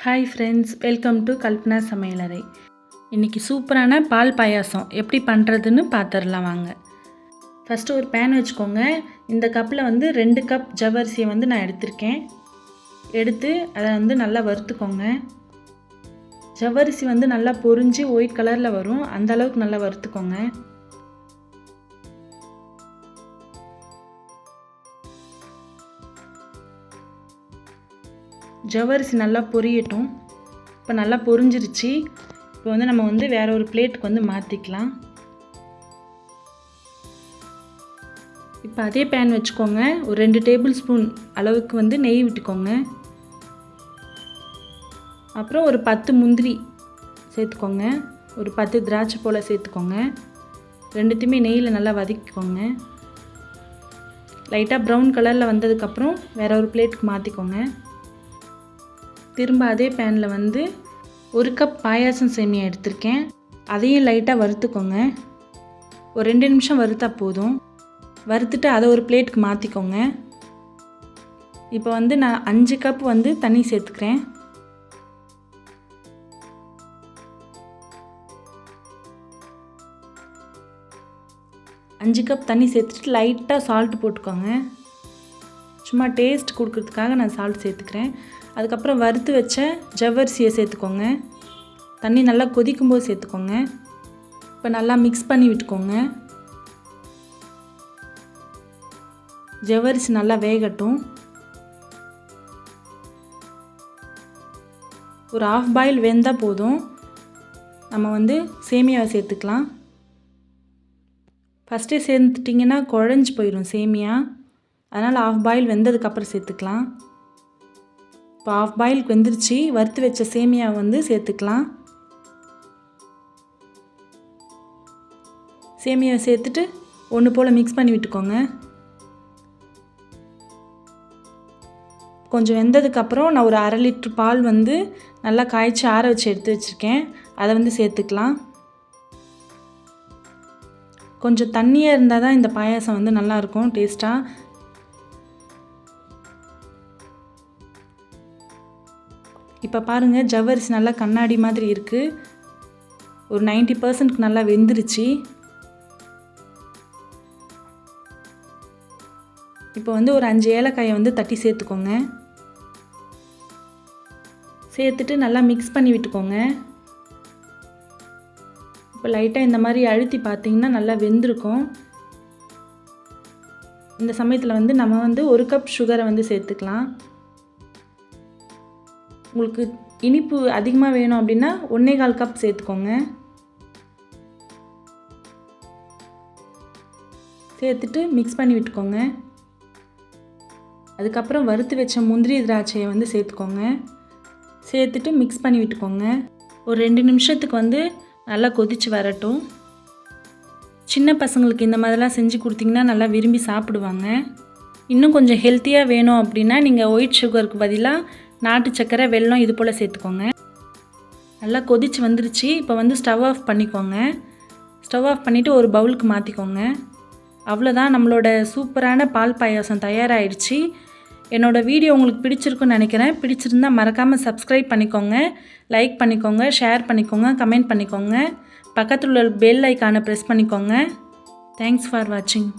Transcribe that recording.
Hi friends, welcome to Kalpana சமையலறை. இன்றைக்கி சூப்பரான பால் பாயாசம் எப்படி பண்ணுறதுன்னு பார்த்துடலாம் வாங்க. ஃபஸ்ட்டு ஒரு பேன் வச்சுக்கோங்க. இந்த கப்பில் 2 கப் ஜவ்வரிசியை நான் எடுத்திருக்கேன். எடுத்து அதை நல்லா வறுத்துக்கோங்க. ஜவ்வரிசி நல்லா பொரிஞ்சு ஒயிட் கலரில் வரும், அந்த அளவுக்கு நல்லா வறுத்துக்கோங்க. ஜவ்வரிசி நல்லா பொரியட்டும். இப்போ நல்லா பொரிஞ்சிருச்சு. இப்போ நம்ம வேறு ஒரு பிளேட்டுக்கு மாற்றிக்கலாம். இப்போ அதே பேன் வச்சுக்கோங்க. ஒரு 2 டேபிள் ஸ்பூன் அளவுக்கு நெய் விட்டுக்கோங்க. அப்புறம் ஒரு 10 முந்திரி சேர்த்துக்கோங்க. ஒரு 10 திராட்சை போல் சேர்த்துக்கோங்க. ரெண்டுத்தையுமே நெய்யில் நல்லா வதக்கிக்கோங்க. லைட்டாக ப்ரௌன் கலரில் வந்ததுக்கப்புறம் வேறு ஒரு பிளேட்டுக்கு மாற்றிக்கோங்க. திரும்ப அதே பேனில் 1 கப் பாயாசம் சேமியா எடுத்திருக்கேன். அதையும் லைட்டாக வறுத்துக்கோங்க. ஒரு 2 நிமிஷம் வறுத்தா போதும். வறுத்துட்டு அதை ஒரு பிளேட்டுக்கு மாற்றிக்கோங்க. இப்போ நான் 5 கப் தண்ணி சேர்த்துக்கிறேன். அஞ்சு கப் தண்ணி சேர்த்துட்டு லைட்டாக சால்ட் போட்டுக்கோங்க. சும்மா டேஸ்ட் கொடுக்கறதுக்காக நான் சால்ட் சேர்த்துக்கிறேன். அதுக்கப்புறம் வறுத்து வச்ச ஜவ்வரிசியை சேர்த்துக்கோங்க. தண்ணி நல்லா கொதிக்கும்போது சேர்த்துக்கோங்க. இப்போ நல்லா மிக்ஸ் பண்ணி விட்டுக்கோங்க. ஜவ்வரிசி நல்லா வேகட்டும். ஒரு ½ பாயில் வெந்தால் போதும். நம்ம சேமியாவை சேர்த்துக்கலாம். ஃபஸ்ட்டே சேர்த்துட்டிங்கன்னா குழஞ்சி போயிடும் சேமியா. அதனால் ½ பாயில் வெந்ததுக்கப்புறம் சேர்த்துக்கலாம். இப்போ ½ பாயிலுக்கு வெந்துருச்சு. வறுத்து வச்ச சேமியாவை சேர்த்துக்கலாம். சேமியாவை சேர்த்துட்டு ஒன்று போல் மிக்ஸ் பண்ணி விட்டுக்கோங்க. கொஞ்சம் வெந்ததுக்கப்புறம் நான் ஒரு ½ லிட்டர் பால் நல்லா காய்ச்சி ஆற வச்சு எடுத்து வச்சுருக்கேன். அதை சேர்த்துக்கலாம். கொஞ்சம் தண்ணியாக இருந்தால் தான் இந்த பாயாசம் நல்லாயிருக்கும் டேஸ்ட்டாக. இப்போ பாருங்கள், ஜவ்வரிசி நல்லா கண்ணாடி மாதிரி இருக்குது. ஒரு 90% நல்லா வெந்துருச்சு. இப்போ ஒரு 5 ஏலக்காயை தட்டி சேர்த்துக்கோங்க. சேர்த்துட்டு நல்லா மிக்ஸ் பண்ணி விட்டுக்கோங்க. இப்போ லைட்டாக இந்த மாதிரி அழுத்தி பார்த்தீங்கன்னா நல்லா வெந்திருக்கும். இந்த சமயத்தில் நம்ம 1 கப் சுகரை சேர்த்துக்கலாம். உங்களுக்கு இனிப்பு அதிகமாக வேணும் அப்படின்னா 1.25 கப் சேர்த்துக்கோங்க. சேர்த்துட்டு மிக்ஸ் பண்ணி விட்டுக்கோங்க. அதுக்கப்புறம் வறுத்து வச்ச முந்திரி திராட்சையை சேர்த்துக்கோங்க. சேர்த்துட்டு மிக்ஸ் பண்ணி விட்டுக்கோங்க. ஒரு 2 நிமிஷத்துக்கு நல்லா கொதித்து வரட்டும். சின்ன பசங்களுக்கு இந்த மாதிரிலாம் செஞ்சு கொடுத்தீங்கன்னா நல்லா விரும்பி சாப்பிடுவாங்க. இன்னும் கொஞ்சம் ஹெல்த்தியாக வேணும் அப்படின்னா நீங்கள் ஒயிட் சுகருக்கு பதிலாக நாட்டு சக்கரை, வெல்லம் இது போல் சேர்த்துக்கோங்க. நல்லா கொதிச்சு வந்துருச்சு. இப்போ ஸ்டவ் ஆஃப் பண்ணிக்கோங்க. ஸ்டவ் ஆஃப் பண்ணிவிட்டு ஒரு பவுலுக்கு மாற்றிக்கோங்க. அவ்வளோதான், நம்மளோட சூப்பரான பால் பாயாசம் தயாராகிடுச்சு. என்னோடய வீடியோ உங்களுக்கு பிடிச்சிருக்குன்னு நினைக்கிறேன். பிடிச்சிருந்தால் மறக்காமல் சப்ஸ்கிரைப் பண்ணிக்கோங்க, லைக் பண்ணிக்கோங்க, ஷேர் பண்ணிக்கோங்க, கமெண்ட் பண்ணிக்கோங்க. பக்கத்தில் உள்ள பெல் ஐக்கானை ப்ரெஸ் பண்ணிக்கோங்க. தேங்க்ஸ் ஃபார் வாட்சிங்.